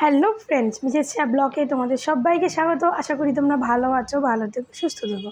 Hello friends, Mrs Shah ব্লগে তোমাদের সবাইকে স্বাগত। আশা করি তোমরা ভালো আছো, ভালো থেকো, সুস্থ থেকো।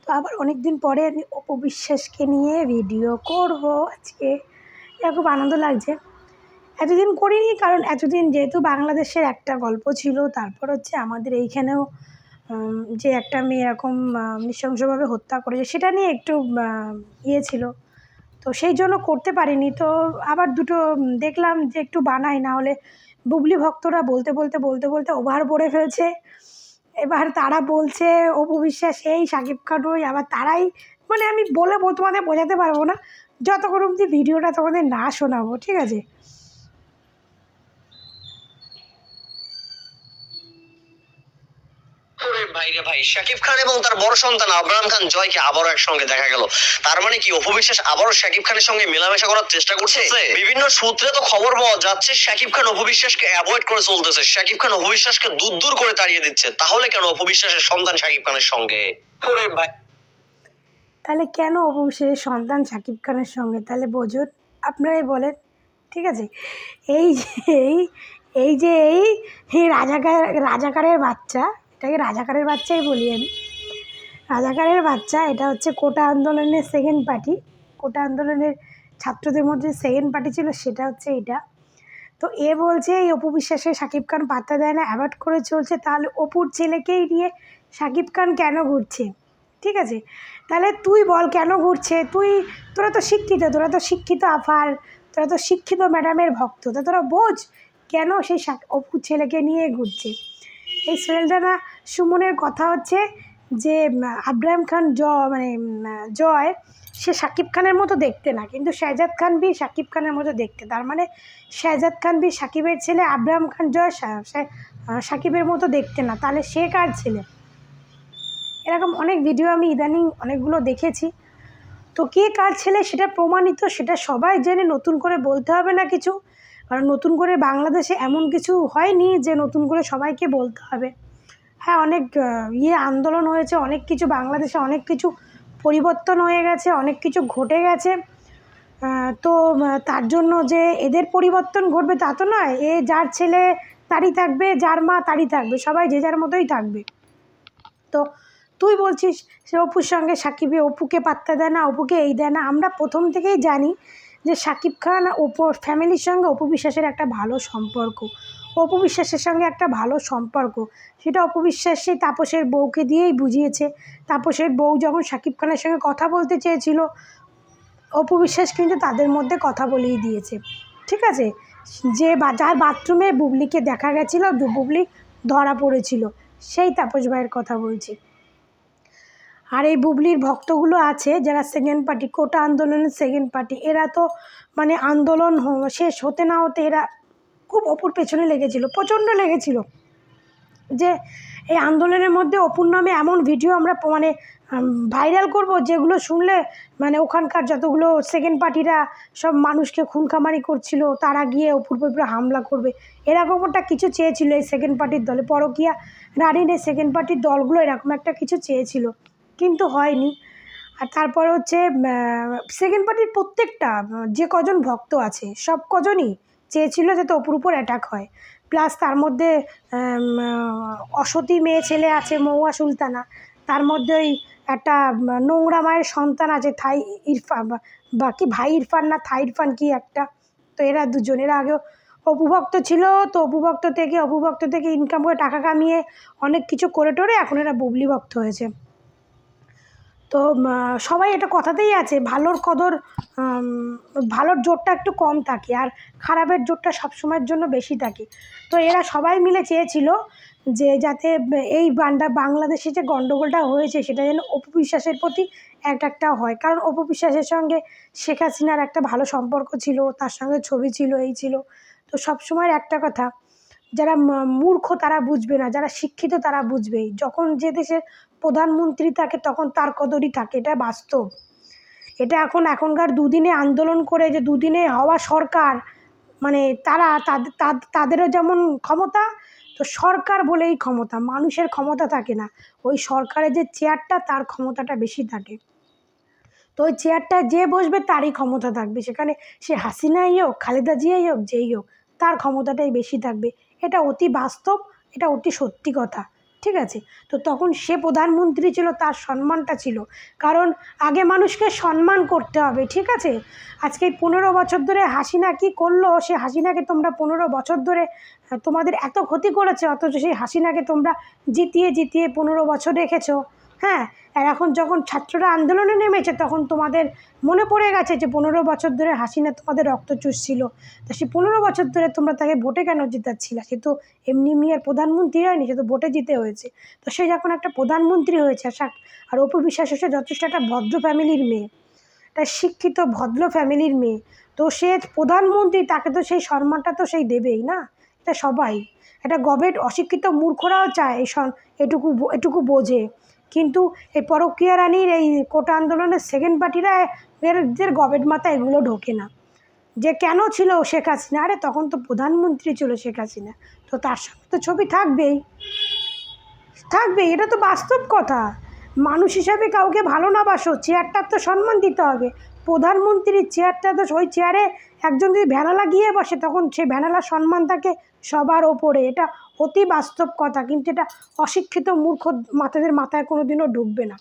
তো আবার অনেক দিন পরে আমি অপু বিশ্বাসকে নিয়ে ভিডিও করব আজকে। এটা খুব আনন্দ লাগছে। এতদিন করিনি কারণ এতদিন যেহেতু বাংলাদেশের একটা গল্প ছিল, তারপর হচ্ছে আমাদের এইখানেও যে একটা মেয়ে এরকম নৃশংসভাবে হত্যা করেছে সেটা নিয়ে একটু ইয়ে ছিল, তো সেই জন্য করতে পারিনি। তো আবার দুটো দেখলাম যে একটু বানাই, না হলে বুবলি ভক্তরা বলতে বলতে বলতে বলতে ওভার পড়ে ফেলছে। এবার তারা বলছে অপু বিশ্বাস এই, শাকিব খান ওই, আবার তারাই মানে আমি বলে তোমাদের বোঝাতে পারবো না যতক্ষণ অবধি ভিডিওটা তোমাদের না শোনাবো, ঠিক আছে? ভাইরে ভাই, শাকিব খান এবং তার বড় সন্তান আবরাম খান জয়কে আবারও একসঙ্গে দেখা গেল। তার মানে কি অপু বিশ্বাস আবারও শাকিব খানের সঙ্গে মেলামেশা করার চেষ্টা করছে? বিভিন্ন সূত্রে তো খবর পাওয়া যাচ্ছে শাকিব খান অপু বিশ্বাসকে অ্যাভয়েড করে চলতেছে, শাকিব খান অপু বিশ্বাসকে দূর দূর করে তাড়িয়ে দিচ্ছে। তাহলে কেন অপু বিশ্বাসের সন্তান শাকিব খানের সঙ্গে? ভাই, তাহলে কেন অপু বিশ্বাসের সন্তান শাকিব খানের সঙ্গে? তাহলে বোঝুন, আপনারাই বলেন, ঠিক আছে? এই যে এই এই যে এই এই রাজাকারের বাচ্চা, এটাকে রাজাকারের বাচ্চাই বলি আমি। রাজাকারের বাচ্চা, এটা হচ্ছে কোটা আন্দোলনের সেকেন্ড পার্টি। কোটা আন্দোলনের ছাত্রদের মধ্যে সেকেন্ড পার্টি ছিল, সেটা হচ্ছে এটা। তো এ বলছে এই অপু বিশ্বাসকে শাকিব খান পাত্তা দেয় না, অ্যাভয়েড করে চলছে। তাহলে অপুর ছেলেকেই নিয়ে শাকিব খান কেন ঘুরছে? ঠিক আছে, তাহলে তুই বল কেন ঘুরছে? তোরা তো শিক্ষিত, আফার, তোরা তো শিক্ষিত ম্যাডামের ভক্ত, তো তোরা বোঝ কেন সেই অপুর ছেলেকে নিয়ে ঘুরছে। এই সোহেলদানা সুমনের কথা হচ্ছে যে আবরাম খান জয় সে শাকিব খানের মতো দেখতে না, কিন্তু শাহজাদ খান বীর শাকিব খানের মতো দেখতে। তার মানে শাহজাদ খান বীর শাকিবের ছেলে, আবরাম খান জয় শাকিবের মতো দেখতে না, তাহলে সে কার ছেলে? এরকম অনেক ভিডিও আমি ইদানিং অনেকগুলো দেখেছি। তো কে কার ছেলে সেটা প্রমাণিত, সেটা সবাই জেনে নতুন করে বলতে হবে না কিছু। কারণ নতুন করে বাংলাদেশে এমন কিছু হয়নি যে নতুন করে সবাইকে বলতে হবে। হ্যাঁ, অনেক আন্দোলন হয়েছে, অনেক কিছু বাংলাদেশে অনেক কিছু পরিবর্তন হয়ে গেছে, অনেক কিছু ঘটে গেছে। তো তার জন্য যে এদের পরিবর্তন ঘটবে তা তো নয়। যার ছেলে তারই থাকবে, যার মা তারই থাকবে, সবাই যে যার মতোই থাকবে। তো তুই বলছিস সে অপুর সঙ্গে সাকিবে অপুকে পাত্তা দেয় না, অপুকে এই দেয় না। আমরা প্রথম থেকেই জানি যে শাকিব খান অপুর ফ্যামিলির সঙ্গে অপু বিশ্বাসের একটা ভালো সম্পর্ক, অপু বিশ্বাসের সঙ্গে একটা ভালো সম্পর্ক। সেটা অপু বিশ্বাস সেই তাপসের বউকে দিয়েই বুঝিয়েছে। তাপসের বউ যখন শাকিব খানের সঙ্গে কথা বলতে চেয়েছিল, অপু বিশ্বাস কিন্তু তাদের মধ্যে কথা বলেই দিয়েছে, ঠিক আছে? যার বাথরুমে বুবলিকে দেখা গেছিলো, বুবলি ধরা পড়েছিল, সেই তাপস ভাইয়ের কথা বলছি। আর এই বুবলির ভক্তগুলো আছে যারা সেকেন্ড পার্টি, কোটা আন্দোলনের সেকেন্ড পার্টি, এরা তো মানে আন্দোলন শেষ হতে না হতে এরা খুব অপুর পেছনে লেগেছিল, প্রচণ্ড লেগেছিল। যে এই আন্দোলনের মধ্যে অপুর নামে এমন ভিডিও আমরা মানে ভাইরাল করব যেগুলো শুনলে মানে ওখানকার যতগুলো সেকেন্ড পার্টিরা সব মানুষকে খুনখামারি করছিল, তারা গিয়ে অপুর উপরে হামলা করবে, এরকম একটা কিছু চেয়েছিল এই সেকেন্ড পার্টির দলে। পরকীয়া রানীর এই সেকেন্ড পার্টির দলগুলো এরকম একটা কিছু চেয়েছিল, কিন্তু হয়নি। আর তারপর হচ্ছে সেকেন্ড পার্টির প্রত্যেকটা যে কজন ভক্ত আছে সব কজনই চেয়েছিল যাতে অপুর উপর অ্যাটাক হয়। প্লাস তার মধ্যে অসতী মেয়ে ছেলে আছে মহুয়া সুলতানা, তার মধ্যে ওই একটা নোংরা মায়ের সন্তান আছে থাই ইরফান, বা কি ভাই ইরফান না থাই ইরফান কি একটা। তো এরা দুজন, এরা আগেও অপুভক্ত ছিল। তো অপুভক্ত থেকে ইনকাম করে টাকা কামিয়ে অনেক কিছু করে টোরে এখন এরা বুবলি ভক্ত হয়েছে। তো সবাই এটা কথাতেই আছে, ভালোর কদর, ভালোর জোরটা একটু কম থাকে আর খারাপের জোরটা সবসময়ের জন্য বেশি থাকে। তো এরা সবাই মিলে চেয়েছিল যে যাতে এই বাংলাদেশে যে গণ্ডগোলটা হয়েছে সেটা যেন অপু বিশ্বাসের প্রতি একটা হয়। কারণ অপু বিশ্বাসের সঙ্গে শেখ হাসিনার একটা ভালো সম্পর্ক ছিল, তার সঙ্গে ছবি ছিল, এই ছিল। তো সবসময় একটা কথা, যারা মূর্খ তারা বুঝবে না, যারা শিক্ষিত তারা বুঝবে। যখন যে দেশের প্রধানমন্ত্রী থাকে তখন তার কদরই থাকে, এটা বাস্তব। এটা এখনকার দুদিনে আন্দোলন করে যে দুদিনে হওয়া সরকার, মানে তাদেরও যেমন ক্ষমতা, তো সরকার বলেই ক্ষমতা, মানুষের ক্ষমতা থাকে না। ওই সরকারের যে চেয়ারটা তার ক্ষমতাটা বেশি থাকে। তো ওই চেয়ারটা যে বসবে তারই ক্ষমতা থাকবে, সেখানে সে হাসিনাই হোক, খালেদা জিয়াই হোক, যেই হোক, তার ক্ষমতাটাই বেশি থাকবে। এটা অতি বাস্তব, এটা অতি সত্যি কথা, ঠিক আছে। তো তখন সে প্রধানমন্ত্রী ছিল, তার সম্মানটা ছিল, কারণ আগে মানুষকে সম্মান করতে হবে, ঠিক আছে। আজকে 15 বছর ধরে হাসিনা কী করলো, সে হাসিনাকে তোমরা 15 বছর ধরে তোমাদের এত ক্ষতি করেছে, অথচ সেই হাসিনাকে তোমরা জিতিয়ে জিতিয়ে 15 বছর রেখেছো, হ্যাঁ। আর এখন যখন ছাত্ররা আন্দোলনে নেমেছে তখন তোমাদের মনে পড়ে গেছে যে 15 বছর ধরে হাসিনা তোমাদের রক্ত চুষছিল, তা সে 15 বছর ধরে তোমরা তাকে ভোটে কেন জিতাচ্ছিল? সে তো এমনি আর প্রধানমন্ত্রী হয়নি, সে তো ভোটে জিতে হয়েছে। তো সে যখন একটা প্রধানমন্ত্রী হয়েছে, আর অপু বিশ্বাস হচ্ছে যথেষ্ট একটা ভদ্র ফ্যামিলির মেয়ে, একটা শিক্ষিত ভদ্র ফ্যামিলির মেয়ে, তো সে প্রধানমন্ত্রী, তাকে তো সেই সম্মানটা তো সেই দেবেই না, এটা সবাই। একটা অশিক্ষিত মূর্খরাও চায় এটুকু এটুকু বোঝে, কিন্তু এই পরকীয়া রানীর এই কোটা আন্দোলনের সেকেন্ড পার্টিরা এদের গবেট মাথা এগুলো ঢোকে না, যে কেন ছিল শেখ হাসিনা, আরে তখন তো প্রধানমন্ত্রী ছিল শেখ হাসিনা, তো তার সঙ্গে তো ছবি থাকবেই, এটা তো বাস্তব কথা। মানুষ হিসাবে কাউকে ভালো না বাসো, চেয়ারটার তো সম্মান দিতে হবে। প্রধানমন্ত্রীর চেয়ারটা তো, ওই চেয়ারে একজন যদি ভ্যানালা গিয়ে বসে তখন সে ভ্যানালার সম্মান থাকে সবার ওপরে, এটা অতি বাস্তব কথা, কিন্তু এটা অশিক্ষিত মূর্খ মাথাদের মাথায় কোনো দিনও ঢুকবে না।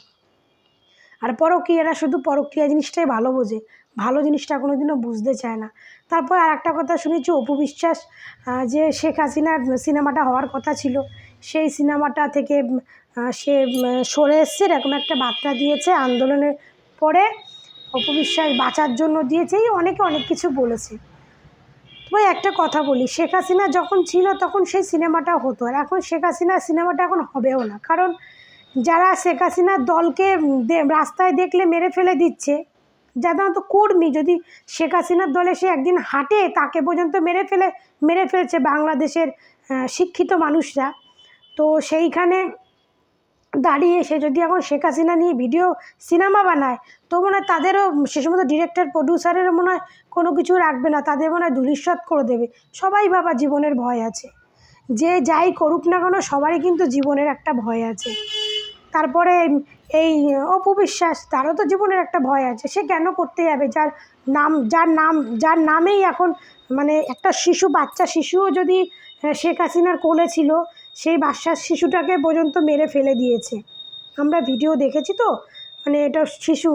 আর পরকীয়ারা শুধু পরকীয়া জিনিসটাই ভালো বোঝে, ভালো জিনিসটা কোনো দিনও বুঝতে চায় না। তারপর আর একটা কথা শুনেছি, অপু বিশ্বাস যে শেখ হাসিনার সিনেমাটা হওয়ার কথা ছিল, সেই সিনেমাটা থেকে সে সরে এসছে, এরকম একটা বার্তা দিয়েছে আন্দোলনের পরে। অপু বিশ্বাস বাঁচার জন্য দিয়েছে, এই অনেকে অনেক কিছু বলেছে। তবে একটা কথা বলি, শেখ হাসিনা যখন ছিল তখন সেই সিনেমাটা হতো, আর এখন শেখ হাসিনার সিনেমাটা এখন হবেও না, কারণ যারা শেখ হাসিনার দলকে রাস্তায় দেখলে মেরে ফেলে দিচ্ছে, যারা তো কর্মী, যদি শেখ হাসিনার দলে সে একদিন হাঁটে তাকে পর্যন্ত মেরে ফেলছে বাংলাদেশের শিক্ষিত মানুষরা, তো সেইখানে দাঁড়িয়ে সে যদি এখন শেখ হাসিনা নিয়ে সিনেমা বানায়, তো মনে হয় তাদেরও সে সময় ডিরেক্টর প্রডিউসারেরও মনে হয় কোনো কিছু রাখবে না, তাদের মনে হয় ধূলিসাৎ করে দেবে। সবাই বাবা জীবনের ভয় আছে, যে যাই করুক না কেন সবারই কিন্তু জীবনের একটা ভয় আছে। তারপরে এই অপু বিশ্বাস, তারও তো জীবনের একটা ভয় আছে, সে কেন করতে যাবে যার নামেই এখন মানে একটা বাচ্চা শিশুও যদি শেখ হাসিনার কোলে ছিল, সেই বাচ্চার শিশুটাকে পর্যন্ত মেরে ফেলে দিয়েছে। আমরা ভিডিও দেখেছি তো, মানে এটা শিশু,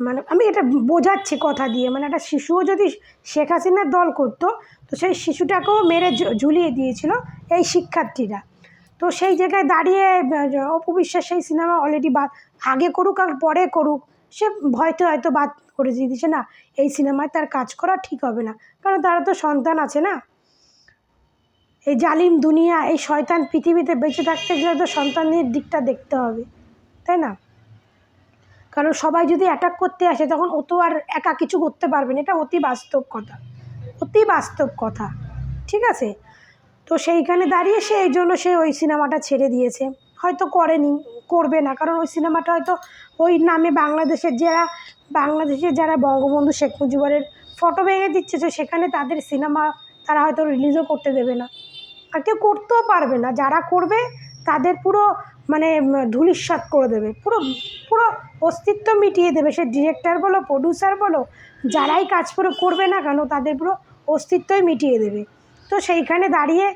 মানে আমি এটা বোঝাচ্ছি কথা দিয়ে, মানে একটা শিশুও যদি শেখ হাসিনার দল করতো তো সেই শিশুটাকেও মেরে ঝুলিয়ে দিয়েছিল এই শিক্ষার্থীরা। তো সেই জায়গায় দাঁড়িয়ে অপু বিশ্বাস সেই সিনেমা অলরেডি আগে করুক আর পরে করুক, সে হয়তো বাদ করে দিয়েছে, না এই সিনেমায় তার কাজ করা ঠিক হবে না, কারণ তারা তো সন্তান আছে না। এই জালিম দুনিয়া, এই শয়তান পৃথিবীতে বেঁচে থাকতে গেলে তো সন্তানের দিকটা দেখতে হবে, তাই না? কারণ সবাই যদি অ্যাটাক করতে আসে তখন ও তো আর একা কিছু করতে পারবে না, এটা অতি বাস্তব কথা, ঠিক আছে। তো সেইখানে দাঁড়িয়ে সে এই জন্য সে ওই সিনেমাটা ছেড়ে দিয়েছে, হয়তো করবে না, কারণ ওই সিনেমাটা হয়তো ওই নামে বাংলাদেশের যারা বঙ্গবন্ধু শেখ মুজিবুরের ফটো ভেঙে দিচ্ছে, তো সেখানে তাদের সিনেমা তারা হয়তো রিলিজও করতে দেবে না, আর কেউ করতেও পারবে না। যারা করবে তাদের পুরো মানে ধূলিসাৎ করে দেবে, পুরো পুরো অস্তিত্ব মিটিয়ে দেবে, সে ডিরেক্টর বলো প্রডিউসার বলো, যারাই কাজ করবে না কেন তাদের পুরো অস্তিত্বই মিটিয়ে দেবে। তো সেইখানে দাঁড়িয়ে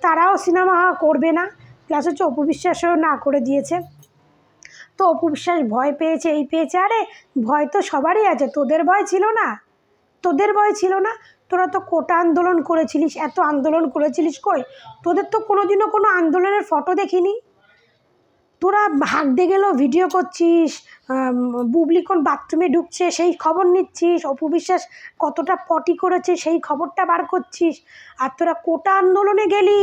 তারাও সিনেমা করবে না, প্লাস হচ্ছে অপু বিশ্বাসও না করে দিয়েছে। তো অপু বিশ্বাস ভয় পেয়েছে, আরে ভয় তো সবারই আছে, তোদের ভয় ছিল না? তোরা তো কোটা আন্দোলন করেছিলিস, এত আন্দোলন করেছিলিস, কই তোদের তো কোনোদিনও কোনো আন্দোলনের ফটো দেখিনি। তোরা হাঁকতে গেলেও ভিডিও করছিস, বুবলি কোন বাথরুমে ঢুকছে সেই খবর নিচ্ছিস, অপু বিশ্বাস কতটা পটি করেছে সেই খবরটা বার করছিস, আর তোরা কোটা আন্দোলনে গেলি,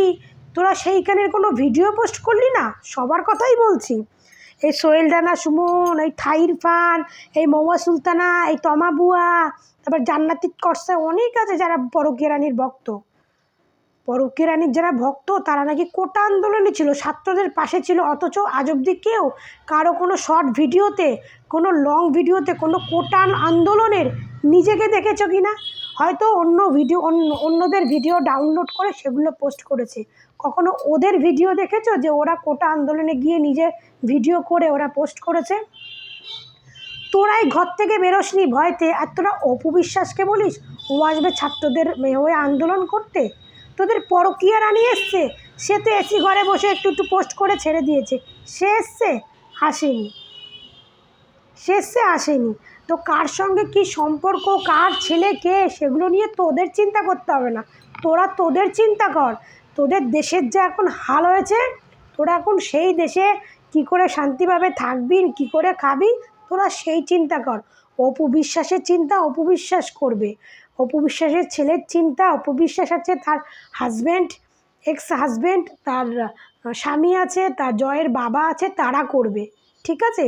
তোরা সেইখানের কোনো ভিডিও পোস্ট করলি না। সবার কথাই বলছি, এই সোহেল রানা সুমন, এই থাইর ফান, এই মৌয়া সুলতানা, এই তমা বুয়া, তারপর জান্নাতি করসা, অনেক আছে যারা পরকীয়া রানীর যারা ভক্ত, তারা নাকি কোটা আন্দোলনে ছিল, ছাত্রদের পাশে ছিল, অথচ আজ অবধি কেউ কারো কোনো শর্ট ভিডিওতে, কোনো লং ভিডিওতে, কোনো কোটা আন্দোলনের নিজেকে দেখেছো কি না? হয়তো অন্যদের ভিডিও ডাউনলোড করে সেগুলো পোস্ট করেছে, কখনো ওদের ভিডিও দেখেছো যে ওরা কোটা আন্দোলনে গিয়ে নিজে ভিডিও করে ওরা পোস্ট করেছে? তোরাই ঘর থেকে বেরোসনি ভয়তে, আর তোরা অপু বিশ্বাসকে বলিস ও আসবে ছাত্রদের হয়ে আন্দোলন করতে? তোদের পরকীয়া রানী এসছে, সে তো এসি ঘরে বসে একটু একটু পোস্ট করে ছেড়ে দিয়েছে, সে এসছে আসেনি, সে এসছে আসেনি। তো কার সঙ্গে কি সম্পর্ক, কার ছেলে কে, সেগুলো নিয়ে তোদের চিন্তা করতে হবে না। তোরা তোদের চিন্তা কর, তোদের দেশের যা এখন হাল হয়েছে, তোরা এখন সেই দেশে কি করে শান্তিভাবে থাকবি, কি করে খাবি, তোরা সেই চিন্তা কর। অপু বিশ্বাসের চিন্তা অপু বিশ্বাস করবে, অপু বিশ্বাসের ছেলের চিন্তা অপু বিশ্বাস আছে, তার হাজব্যান্ড, এক্স হাজব্যান্ড, তার স্বামী আছে, তার জয়ের বাবা আছে, তারা করবে। ঠিক আছে,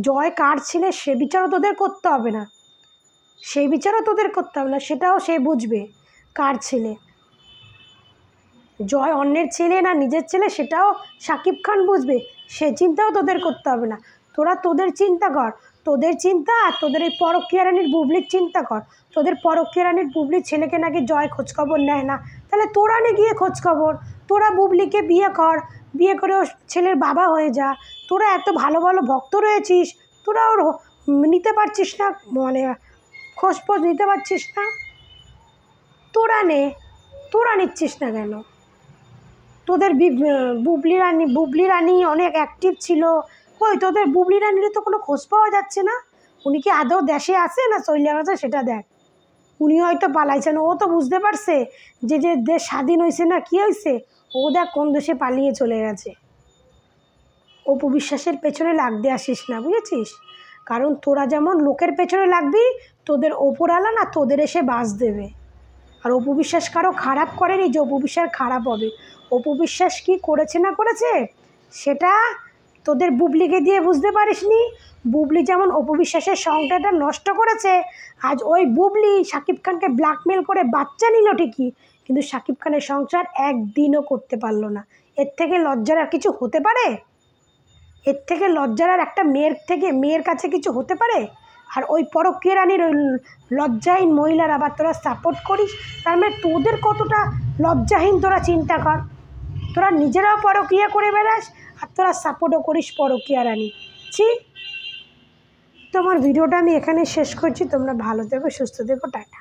জয় কার ছেলে সে বিচারও তোদের করতে হবে না, সেই বিচারও তোদের করতে হবে না, সেটাও সে বুঝবে কার ছেলে। জয় অন্যের ছেলে না নিজের ছেলে সেটাও শাকিব খান বুঝবে, সে চিন্তাও তোদের করতে হবে না। তোরা তোদের চিন্তা কর, তোদের চিন্তা আর তোদের এই পরকীয়া রানীর বুবলির চিন্তা কর। তোদের পরকীয়া রানীর বুবলির ছেলেকে নাকি জয় খোঁজখবর নেয় না, তাহলে তোরা নে গিয়ে খোঁজখবর, তোরা বুবলিকে বিয়ে কর, বিয়ে করে ওর ছেলের বাবা হয়ে যা। তোরা এত ভালো ভালো ভক্ত রয়েছিস, তোরা ওর নিতে পারছিস না, মানে খোঁজপোজ নিতে পারছিস না, তোরা নে, তোরা নিচ্ছিস না কেন? তোদের বুবলি রানী অনেক অ্যাক্টিভ ছিল, কই তোদের বুবলি রানীর তো কোনো খোঁজ পাওয়া যাচ্ছে না। উনি কি আদৌ দেশে আছে না চলে গেছে সেটা দেখ। উনি হয়তো পালাইছেন, ও তো বুঝতে পারছে যে যে দেশ স্বাধীন হয়েছে না কি হয়েছে, ও দেখ কোন দেশে পালিয়ে চলে গেছে। অপু বিশ্বাসের পেছনে লাগতে আসিস না, বুঝেছিস? কারণ তোরা যেমন লোকের পেছনে লাগবি, তোদের ওপরওয়ালা না তোদের এসে বাস দেবে। আর অপু বিশ্বাস কারো খারাপ করেনি যে অপু বিশ্বাস খারাপ হবে। অপু বিশ্বাস কী করেছে না করেছে সেটা তোদের বুবলিকে দিয়ে বুঝতে পারিসনি। বুবলি যেমন অপু বিশ্বাসের সংসারটা নষ্ট করেছে, আজ ওই বুবলি শাকিব খানকে ব্ল্যাকমেল করে বাচ্চা নিল ঠিকই, কিন্তু শাকিব খানের সংসার একদিনও করতে পারলো না। এর থেকে লজ্জার আর কিছু হতে পারে? এর থেকে লজ্জার আর একটা মেয়ের কাছে কিছু হতে পারে? আর ওই পরকীয়া রানীর ওই লজ্জাহীন মহিলার আবার তোরা সাপোর্ট করিস, তার মানে তোদের কতটা লজ্জাহীন তোরা চিন্তা কর। তোরা নিজেরাও পরকীয়া করে বেড়াস আর তোরা সাপোর্টও করিস পরকীয়া রানী। ছি। তোমার ভিডিওটা আমি এখানে শেষ করছি, তোমরা ভালো থেকো, সুস্থ থেকো, টাটা।